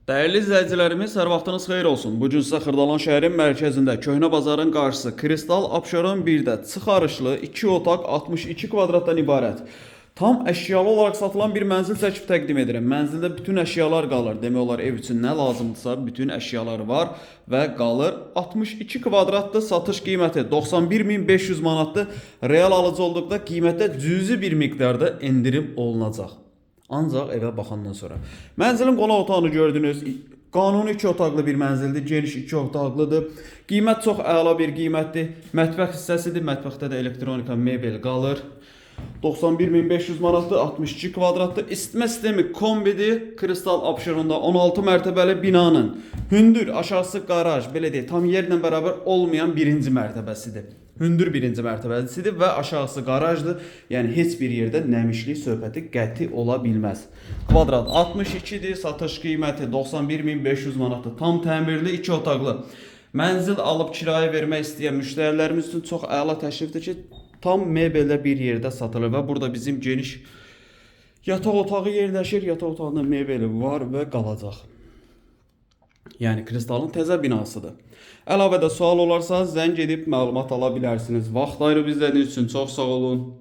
Değerli izləyicilərimiz, hər vaxtınız xeyir olsun. Bu gün sizə Xırdalan şəhərin mərkəzində Köhnə bazarın qarşısı Kristal Abşeron 1-də çıxarışlı 2 otaq 62 kvadratdan ibarət tam əşyalı olaraq satılan bir mənzil çəkib təqdim edirəm. Mənzildə bütün əşyalar qalır. Demək olar ev üçün nə lazımdırsa bütün əşyalar var və qalır. 62 kvadratlı satış qiyməti 91.500 manatdır. Real alıcı olduqda qiymətdə cüzi bir miqdarda endirim olunacaq. Ancaq evə baxandan sonra. Mənzilin qonaq otağını gördünüz. Qanuni 2 otaqlı bir mənzildir. Geniş 2 otaqlıdır. Qiymət çox əla bir qiymətdir. Mətbəx hissəsidir. Mətbəxdə də elektronika, mebel qalır. 91.500 manatdır, 62 kvadratdır. İsitmə sistemi kombidir. Kristal Abşeronda 16 mərtəbəli binanın hündür aşağısı qaraj, belə deyək, tam yerlə bərabər olmayan birinci mərtəbəsidir. Hündür birinci mərtəbəsidir və aşağısı qarajdır. Yəni heç bir yerdə nəmişlik söhbəti qəti ola bilməz. Kvadrat 62-dir, satış qiyməti 91.500 manatdır. Tam təmirli 2 otaqlı. Mənzil alıb kirayə vermək istəyən müştərilərimiz üçün çox əla təklifdir ki, tam mebeldə bir yerdə satılır və burada bizim geniş yataq otağı yerləşir. Yataq otağında mebeli var və qalacaq. Yəni Kristalın təzə binasıdır. Əlavədə sual olarsa zəng edib məlumat ala bilərsiniz. Vaxt ayırıb izlədiyiniz üçün çox sağ olun.